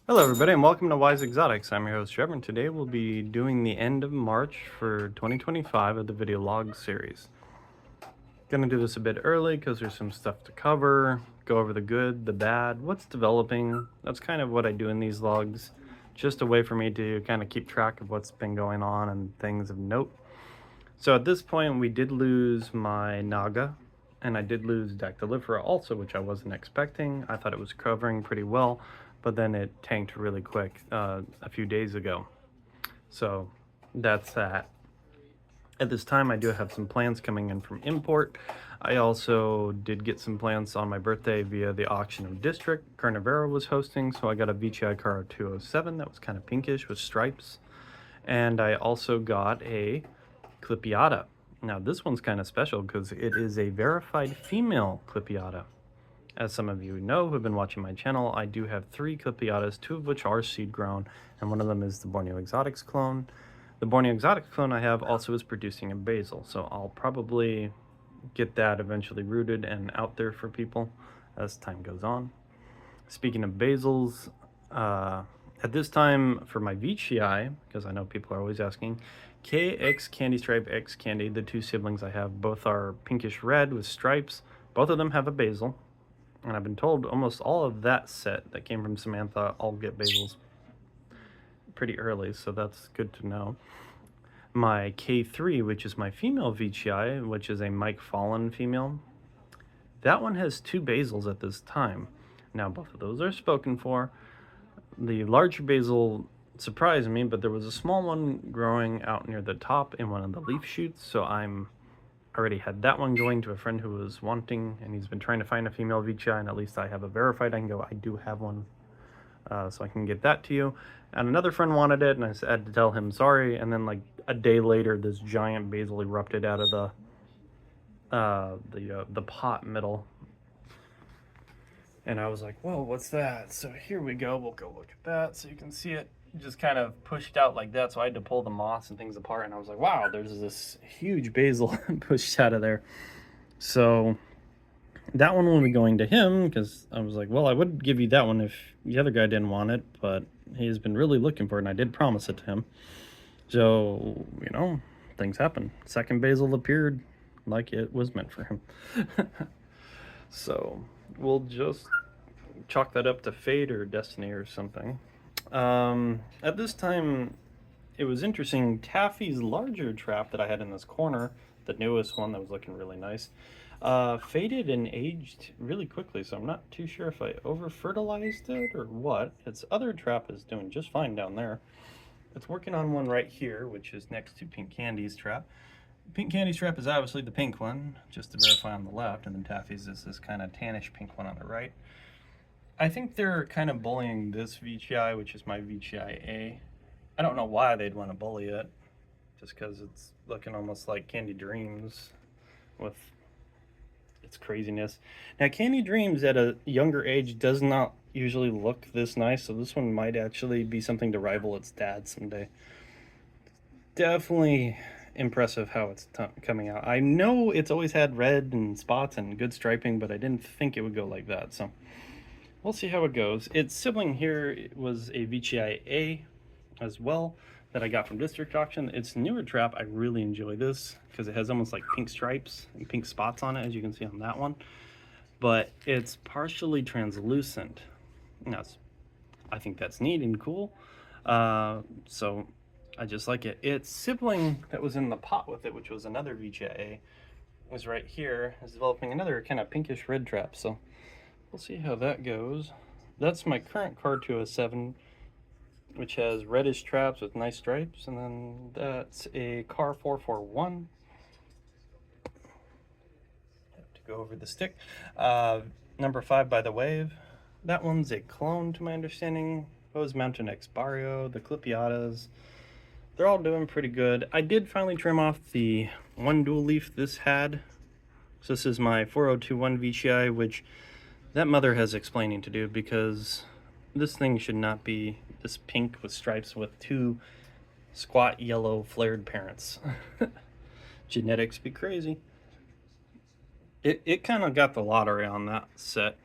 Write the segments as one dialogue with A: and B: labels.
A: Hello everybody and welcome to Wise Exotics. I'm your host Trevor, and today we'll be doing the end of March for 2025 of the video log series. Gonna do this a bit early because there's some stuff to cover, go over the good, the bad, what's developing. That's kind of what I do in these logs, just a way for me to kind of keep track of what's been going on and things of note. So at this point we did lose my naga, and I did lose dactolyfera also, which I wasn't expecting. I thought it was covering pretty well, but then it tanked really quick a few days ago. So that's that. At this time, I do have some plants coming in from import. I also did get some plants on my birthday via the Auction of District. Carnivera was hosting, so I got a Veitchii Car 207 that was kind of pinkish with stripes. And I also got a clipeata. Now this one's kind of special because it is a verified female clipeata. As some of you know who have been watching my channel, I do have 3 clipeatas, 2 of which are seed grown, and one of them is the Borneo Exotics clone. The Borneo Exotics clone I have also is producing a basal, so I'll probably get that eventually rooted and out there for people as time goes on. Speaking of basals, at this time for my Veitchii, because I know people are always asking, K, X Candy Stripe, X Candy, the 2 siblings I have, both are pinkish red with stripes. Both of them have a basal. And I've been told almost all of that set that came from Samantha all get basals pretty early, so that's good to know. My K3, which is my female Veitchii, which is a Mike Fallen female, that one has 2 basals at this time. Now both of those are spoken for. The larger basal surprised me, but there was a small one growing out near the top in one of the leaf shoots, so I'm already had that one going to a friend who was wanting, and he's been trying to find a female Veitchii, and at least I have a verified. I can go, I do have one, so I can get that to you. And another friend wanted it, and I had to tell him sorry. And then like a day later, this giant basal erupted out of the pot middle, and I was like, whoa, what's that? So here we go. We'll go look at that so you can see it just kind of pushed out like that, so I had to pull the moss and things apart, and I was like, wow, there's this huge basal pushed out of there. So that one will be going to him, because I was like, well, I would give you that one if the other guy didn't want it, but he's been really looking for it, and I did promise it to him. So, you know, things happen. Second basal appeared like it was meant for him. So we'll just chalk that up to fate or destiny or something. At this time, it was interesting. Taffy's larger trap that I had in this corner, the newest one that was looking really nice, faded and aged really quickly, so I'm not too sure if I over-fertilized it or what. Its other trap is doing just fine down there. It's working on one right here, which is next to Pink Candy's trap. Pink Candy's trap is obviously the pink one, just to verify on the left, and then Taffy's is this kind of tannish pink one on the right. I think they're kind of bullying this Veitchii, which is my Veitchii A. I don't know why they'd want to bully it, just because it's looking almost like Candy Dreams with its craziness. Now, Candy Dreams at a younger age does not usually look this nice, so this one might actually be something to rival its dad someday. Definitely impressive how it's coming out. I know it's always had red and spots and good striping, but I didn't think it would go like that, so we'll see how it goes. Its sibling here was a Veitchii A as well that I got from District Auction. Its newer trap, I really enjoy this because it has almost like pink stripes and pink spots on it, as you can see on that one. But it's partially translucent. Now, I think that's neat and cool. So I just like it. Its sibling that was in the pot with it, which was another Veitchii A, was right here, is developing another kind of pinkish red trap. So we'll see how that goes. That's my current Car 207, which has reddish traps with nice stripes, and then that's a Car 441. Have to go over the stick. Number 5 by the Wave. That one's a clone, to my understanding. Rose Mountain X Barrio, the Clipeatas. They're all doing pretty good. I did finally trim off the one dual leaf this had. So this is my 4021 Veitchii, which that mother has explaining to do, because this thing should not be this pink with stripes with 2 squat yellow flared parents. Genetics be crazy. It kind of got the lottery on that set.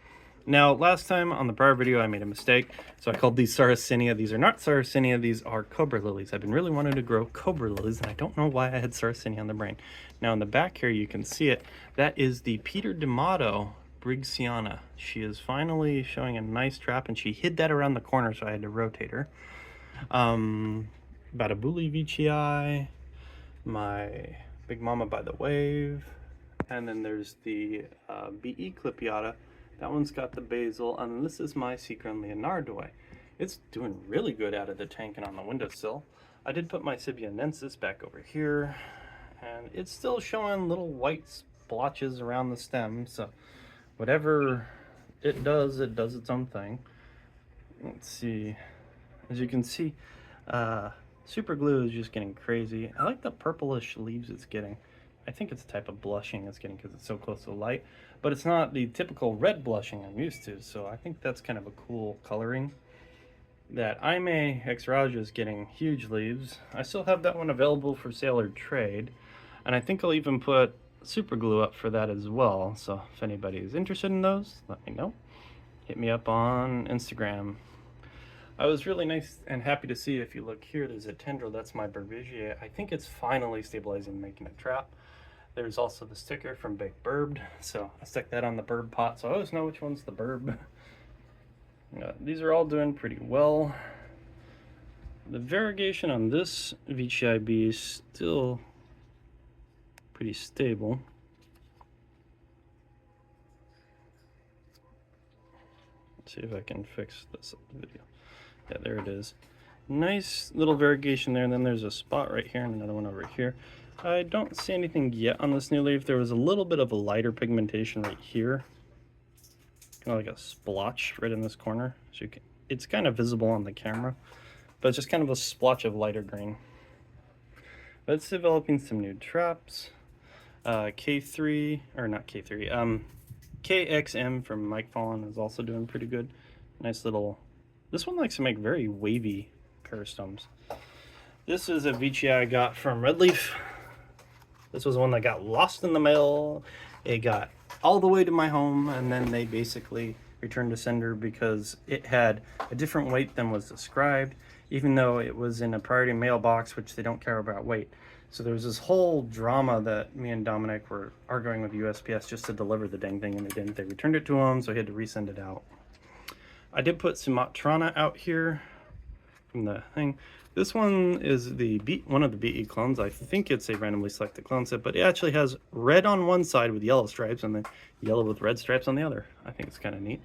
A: Now, last time on the prior video, I made a mistake. So I called these Sarracenia. These are not Sarracenia, these are cobra lilies. I've been really wanting to grow cobra lilies, and I don't know why I had Sarracenia on the brain. Now, in the back here, you can see it. That is the Peter D'Amato Brigsiana. She is finally showing a nice trap, and she hid that around the corner, so I had to rotate her. Batabuli Veitchii, my Big Mama by the Wave, and then there's the BE clipeata. That one's got the basal, and this is my Secron Leonardoi. It's doing really good out of the tank and on the windowsill. I did put my Sibianensis back over here, and it's still showing little white splotches around the stem, so whatever it does its own thing. Let's see. As you can see, super glue is just getting crazy. I like the purplish leaves it's getting. I think it's a type of blushing it's getting because it's so close to the light, but it's not the typical red blushing I'm used to, so I think that's kind of a cool coloring. That Aime Exraja is getting huge leaves. I still have that one available for sale or trade, and I think I'll even put super glue up for that as well, so if anybody is interested in those, let me know. Hit me up on Instagram. I was really nice and happy to see, if you look here, there's a tendril, that's my Veitchii. I think it's finally stabilizing and making a trap. There's also the sticker from Big Burb, so I stuck that on the burb pot, so I always know which one's the burb. These are all doing pretty well. The variegation on this Veitchii bee is still pretty stable. Let's see if I can fix this video. Yeah, there it is. Nice little variegation there, and then there's a spot right here and another one over here. I don't see anything yet on this new leaf. There was a little bit of a lighter pigmentation right here, kind of like a splotch right in this corner. So it's kind of visible on the camera, but it's just kind of a splotch of lighter green. But it's developing some new traps. K3, or not K3, KXM from Mike Fallon is also doing pretty good. Nice little, this one likes to make very wavy peristomes. This is a Veitchii I got from Red Leaf. This was one that got lost in the mail. It got all the way to my home, and then they basically returned to sender because it had a different weight than was described, even though it was in a priority mailbox, which they don't care about weight. So there was this whole drama that me and Dominic were arguing with USPS just to deliver the dang thing, and they didn't. They returned it to him, so he had to resend it out. I did put Sumatrana out here from the thing. This one is one of the BE clones. I think it's a randomly selected clone set, but it actually has red on one side with yellow stripes and then yellow with red stripes on the other. I think it's kind of neat.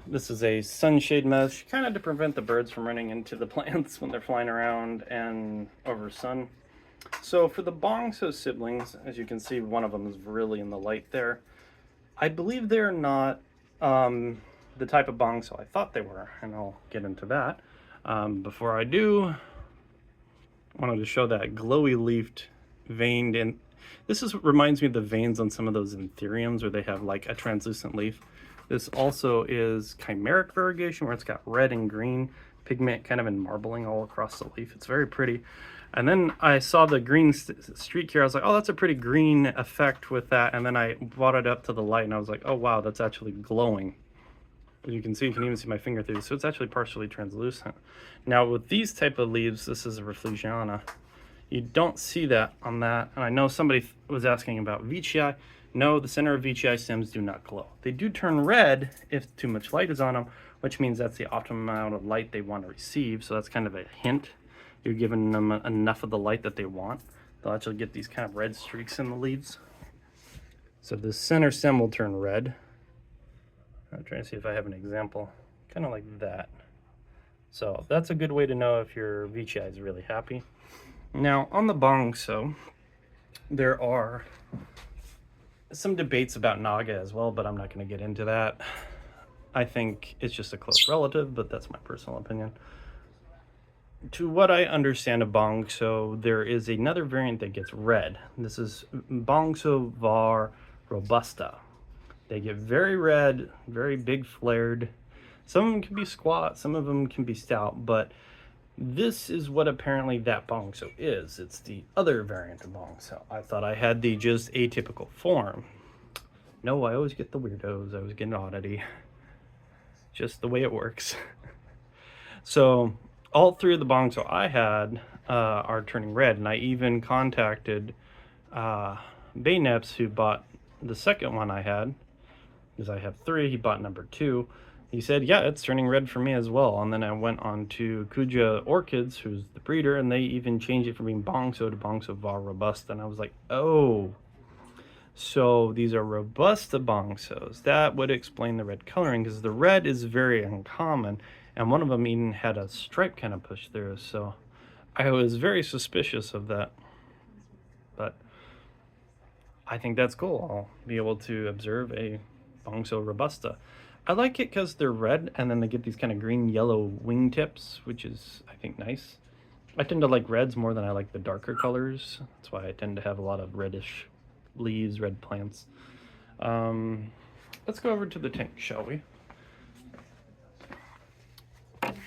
A: This is a sunshade mesh, kind of to prevent the birds from running into the plants when they're flying around and over sun. So for the Bongso siblings, as you can see, one of them is really in the light there. I believe they're not the type of Bongso I thought they were, and I'll get into that. Before I do, I wanted to show that glowy leafed veined, and this reminds me of the veins on some of those anthuriums where they have like a translucent leaf. This also is chimeric variegation where it's got red and green pigment kind of in marbling all across the leaf. It's very pretty. And then I saw the green streak here. I was like, oh, that's a pretty green effect with that. And then I brought it up to the light and I was like, oh wow, that's actually glowing. As you can see, you can even see my finger through, so it's actually partially translucent. Now with these type of leaves, this is a Reflugiana. You don't see that on that, and I know somebody was asking about Veitchii. No, the center of Veitchii stems do not glow. They do turn red if too much light is on them, which means that's the optimum amount of light they want to receive, so that's kind of a hint. You're giving them enough of the light that they want. They'll actually get these kind of red streaks in the leaves. So the center stem will turn red. I'm trying to see if I have an example, kind of like that. So that's a good way to know if your Veitchii is really happy. Now on the Bongso, there are some debates about naga as well, but I'm not going to get into that. I think it's just a close relative, but that's my personal opinion. To what I understand of Bongso, there is another variant that gets red. This is Bongso var robusta. They get very red, very big flared. Some of them can be squat, some of them can be stout, but this is what apparently that Bongso is. It's the other variant of Bongso. I thought I had the just atypical form. No, I always get the weirdos. I always get an oddity. Just the way it works. So all three of the Bongso I had are turning red, and I even contacted Bayneps, who bought the second one I had, because I have three. He bought number two. He said, yeah, it's turning red for me as well. And then I went on to Kuja Orchids, who's the breeder, and they even changed it from being Bongso to Bongso Va Robusta. And I was like, oh, so these are Robusta Bongsos. That would explain the red coloring, because the red is very uncommon, and one of them even had a stripe kind of pushed through. So I was very suspicious of that. But I think that's cool. I'll be able to observe a Bongso Robusta. I like it because they're red, and then they get these kind of green-yellow wingtips, which is, I think, nice. I tend to like reds more than I like the darker colors. That's why I tend to have a lot of reddish leaves, red plants. Let's go over to the tank, shall we?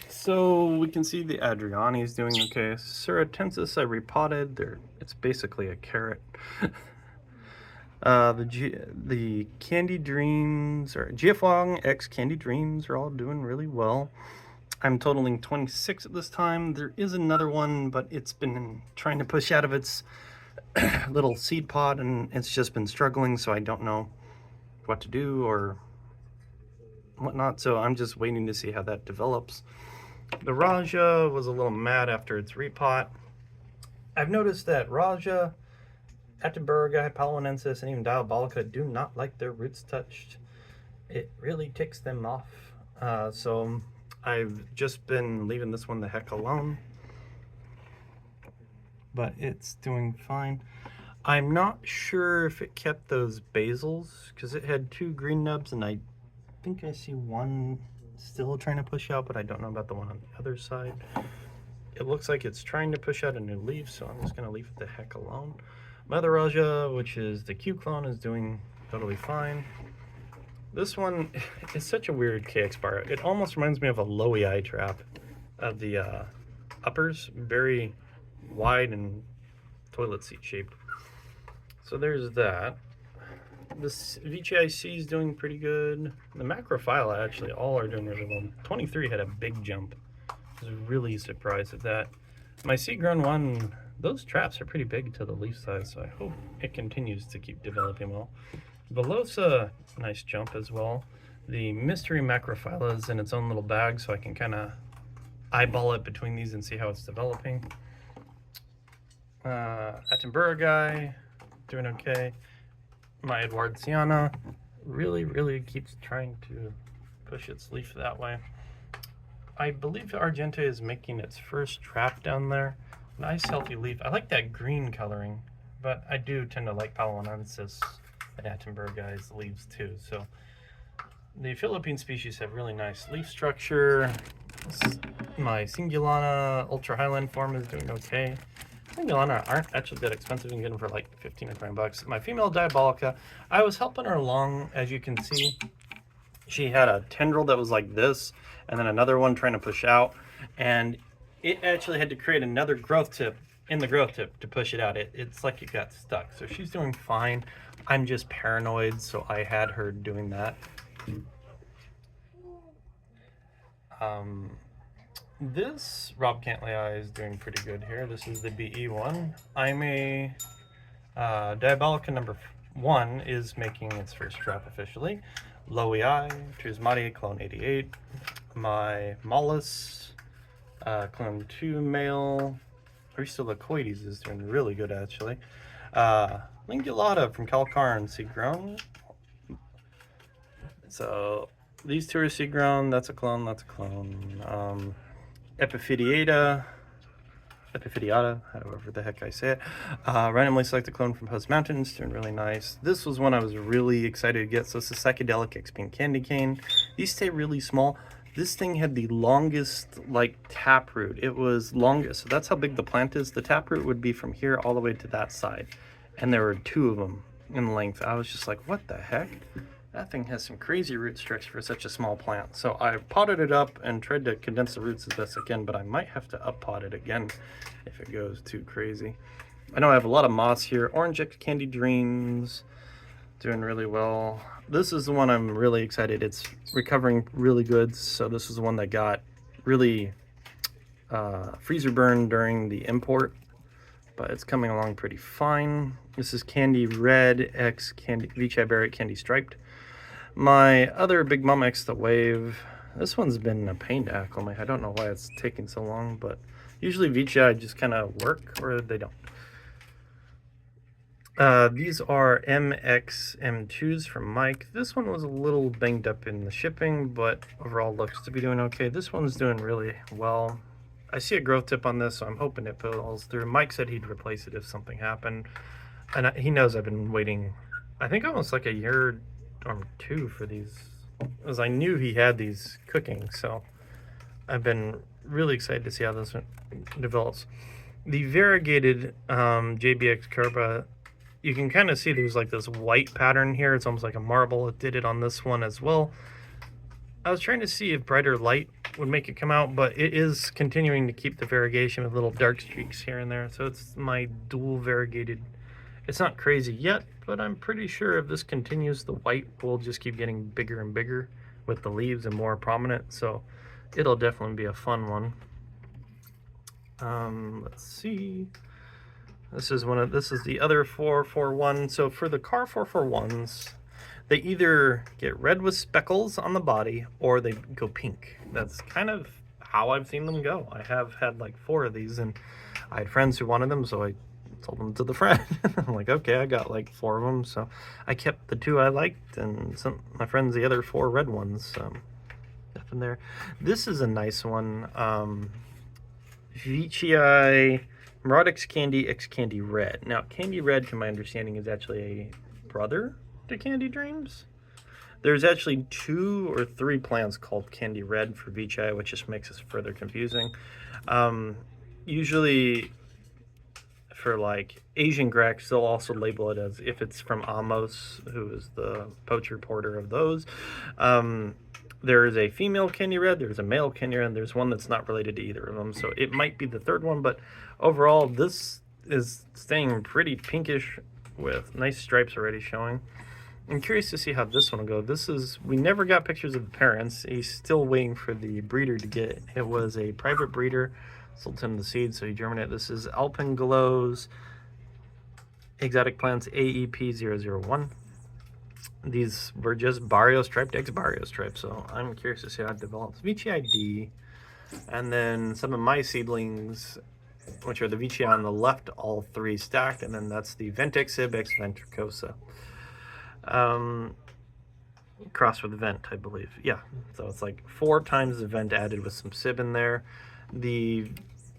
A: So we can see the Adriani is doing okay. Ceratensis I repotted. It's basically a carrot. The Candy Dreams, or GF1 X Candy Dreams, are all doing really well. I'm totaling 26 at this time. There is another one, but it's been trying to push out of its little seed pod, and it's just been struggling, so I don't know what to do or whatnot. So I'm just waiting to see how that develops. The Raja was a little mad after its repot. I've noticed that Raja, Attenborough, Paluanensis, and even Diabolica do not like their roots touched. It really ticks them off. So I've just been leaving this one the heck alone. But it's doing fine. I'm not sure if it kept those basals, because it had two green nubs, and I think I see one still trying to push out, but I don't know about the one on the other side. It looks like it's trying to push out a new leaf, so I'm just going to leave it the heck alone. Mother Raja, which is the Q clone, is doing totally fine. This one is such a weird KX bar. It almost reminds me of a Lowy eye trap of the uppers, very wide and toilet seat shaped. So there's that. This Veitchii is doing pretty good. The Macrophylla actually all are doing really well. 23 had a big jump. I was really surprised at that. My seed-grown one, those traps are pretty big to the leaf size, so I hope it continues to keep developing well. Velosa, nice jump as well. The Mystery Macrophylla is in its own little bag, so I can kind of eyeball it between these and see how it's developing. Attenborough guy, doing okay. My Edwardsiana really keeps trying to push its leaf that way. I believe Argenta is making its first trap down there. Nice healthy leaf. I like that green coloring, but I do tend to like Paluanensis and Attenborough guy's leaves too. So the Philippine species have really nice leaf structure. My Singulana Ultra Highland form is doing okay. Singulana aren't actually that expensive. You can get them for like 15 or 20 bucks. My female Diabolica, I was helping her along, as you can see. She had a tendril that was like this, and then another one trying to push out, and it actually had to create another growth tip in the growth tip to push it out. It's like it got stuck. So she's doing fine. I'm just paranoid, so I had her doing that. This Rob Cantley Eye is doing pretty good here. This is the BE one. I'm a Diabolica number 1 is making its first trap officially. Lowy Eye, Trismati, clone 88. My Mollis, clone 2 male. Aristolecoides is doing really good actually. Lingulata from Calcarn, seed grown. So these two are seed grown. That's a clone. That's a clone. Epiphydiata, however the heck I say it. Randomly selected clone from Post Mountains, doing really nice. This was one I was really excited to get. So it's a Psychedelic X-Pink Candy Cane. These stay really small. This thing had the longest like taproot. It was longest, so that's how big the plant is. The taproot would be from here all the way to that side. And there were 2 of them in length. I was just like, what the heck? That thing has some crazy root structure for such a small plant. So I potted it up and tried to condense the roots as best I can, but I might have to up pot it again if it goes too crazy. I know I have a lot of moss here. Orange X Candy Dreams. Doing really well. This is the one I'm really excited. It's recovering really good. So this is the one that got really freezer burn during the import, but it's coming along pretty fine. This is Candy Red X Candy Veitchii Berry Candy Striped. My other Big Mama X the Wave. This one's been a pain to acclimate. I don't know why it's taking so long, but usually Veitchii just kind of work or they don't. These are MX M2s from Mike. This one was a little banged up in the shipping, but overall looks to be doing okay. This one's doing really well. I see a growth tip on this, so I'm hoping it pulls through. Mike said he'd replace it if something happened. And he knows I've been waiting, I think almost like a year or two for these, as I knew he had these cooking. So I've been really excited to see how this one develops. The variegated JBX Curva, you can kind of see there's like this white pattern here. It's almost like a marble. It did it on this one as well. I was trying to see if brighter light would make it come out, but it is continuing to keep the variegation with little dark streaks here and there. So it's my dual variegated. It's not crazy yet, but I'm pretty sure if this continues, the white will just keep getting bigger and bigger with the leaves and more prominent. So it'll definitely be a fun one. Let's see. This is the other 441. So for the car 441s, they either get red with speckles on the body or they go pink. That's kind of how I've seen them go. I have had like 4 of these, and I had friends who wanted them, so I told them to the friend. I'm like, okay, I got like 4 of them, so I kept the 2 I liked, and sent my friends the other 4 red ones. Up in there. This is a nice one. Veitchii X Candy Red. Now, Candy Red, to my understanding, is actually a brother to Candy Dreams. There's actually 2 or 3 plants called Candy Red for Veitchii, which just makes it further confusing. Usually, for like Asian Grex, they'll also label it as if it's from Amos, who is the poacher porter of those. There is a female Candy Red, there's a male Candy Red, and there's one that's not related to either of them. So it might be the 3rd one, but overall, this is staying pretty pinkish with nice stripes already showing. I'm curious to see how this one will go. We never got pictures of the parents. He's still waiting for the breeder to get it. It was a private breeder, sold him the seed, so he germinated. This is Alpenglows Exotic Plants AEP001. These were just Barrio striped, ex Barrio striped, so I'm curious to see how it develops. Veitchii ID, and then some of my seedlings, which are the Veitchii on the left, all 3 stacked, and then that's the Ventexib ex Ventricosa. Crossed with Vent, I believe. Yeah, so it's like 4 times the Vent added with some Sib in there. The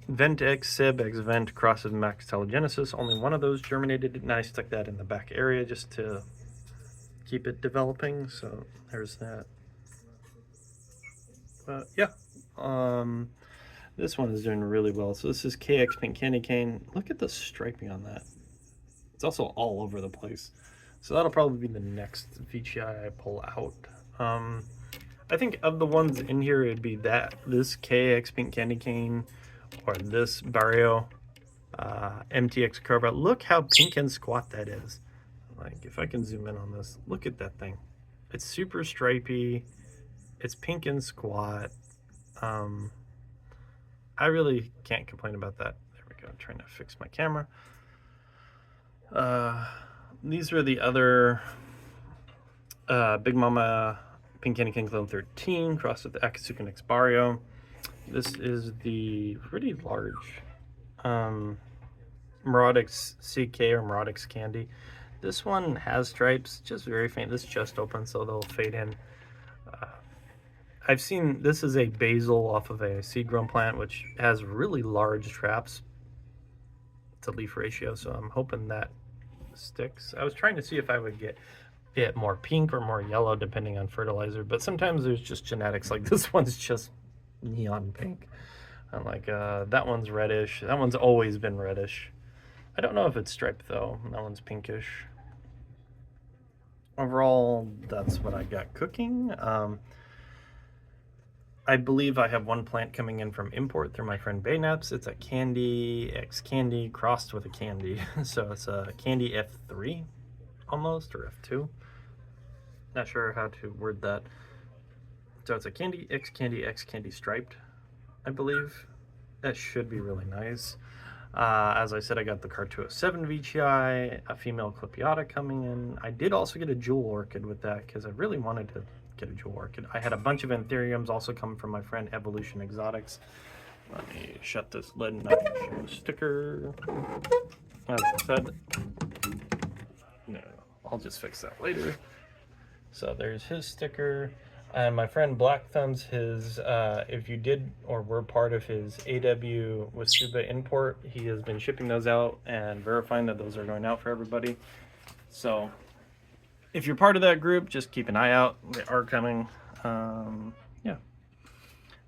A: Vent X Sib ex Vent crossed with Max Telegenesis, only one of those germinated, and I stuck that in the back area just to keep it developing. So there's that. Yeah, this one is doing really well. So this is KX Pink Candy Cane. Look at the striping on that. It's also all over the place. So that'll probably be the next Veitchii I pull out. I think of the ones in here, it'd be this KX Pink Candy Cane or this Barrio MTX Curva. Look how pink and squat that is. Like, if I can zoom in on this, look at that thing. It's super stripy. It's pink and squat. I really can't complain about that. There we go. I'm trying to fix my camera. These are the other Big Mama Pink Candy King Clone 13 crossed with the Akatsuki X Barrio. This is the pretty large Morodex CK or Morodex Candy. This one has stripes, just very faint. This just opened, so they'll fade in. I've seen this is a basal off of a seed-grown plant, which has really large traps to leaf ratio, so I'm hoping that sticks. I was trying to see if I would get it more pink or more yellow depending on fertilizer, but sometimes there's just genetics. Like this one's just neon pink. I'm like, that one's reddish. That one's always been reddish. I don't know if it's striped though. That one's pinkish. Overall, that's what I got cooking. I believe I have one plant coming in from import through my friend Baynaps. It's a Candy X Candy crossed with a Candy. So it's a Candy F3. almost, or F2. Not sure how to word that. So it's a candy, X candy striped, I believe. That should be really nice. As I said, I got the Car207 Veitchii, a female clipeata coming in. I did also get a jewel orchid with that because I really wanted to get a jewel orchid. I had a bunch of anthuriums also coming from my friend Evolution Exotics. Let me shut this lid and I can show the sticker. As I said, no, I'll just fix that later. So there's his sticker. And my friend Black Thumbs, his, if you did or were part of his AW Wasuba import, he has been shipping those out and verifying that those are going out for everybody. So if you're part of that group, just keep an eye out. They are coming. Yeah.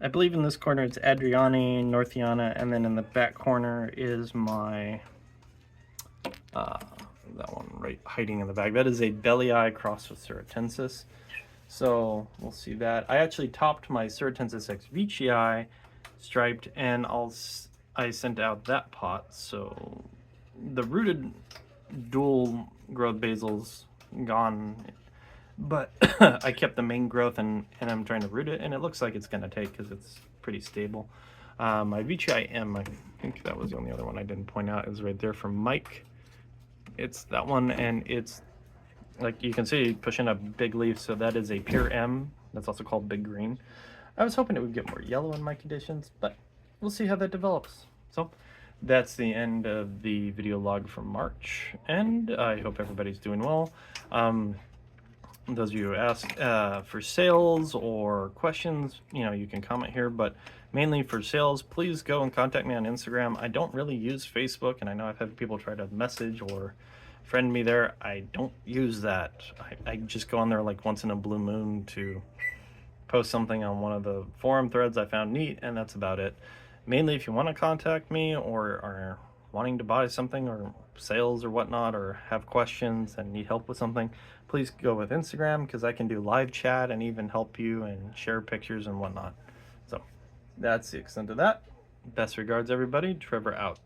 A: I believe in this corner it's Adriani, Northiana, and then in the back corner is my, that one right hiding in the bag. That is a belly eye crossed with Ceratensis. So we'll see that. I actually topped my Ceratensis X Veitchii striped, and I sent out that pot. So the rooted dual growth basil's gone, but I kept the main growth and I'm trying to root it, and it looks like it's gonna take because it's pretty stable. My Veitchii M, I think that was the only other one I didn't point out, is right there from Mike. It's that one, and it's like you can see pushing a big leaf, so that is a pure M. That's also called big green. I was hoping it would get more yellow in my conditions, but we'll see how that develops. So that's the end of the video log from March, and I hope everybody's doing well. Those of you who asked for sales or questions, you know, you can comment here, but mainly for sales, please go and contact me on Instagram. I don't really use Facebook, and I know I've had people try to message or friend me there. I don't use that. I just go on there like once in a blue moon to post something on one of the forum threads I found neat, and that's about it. Mainly if you want to contact me or are wanting to buy something or sales or whatnot, or have questions and need help with something, please go with Instagram because I can do live chat and even help you and share pictures and whatnot. So that's the extent of that. Best regards, everybody. Trevor out.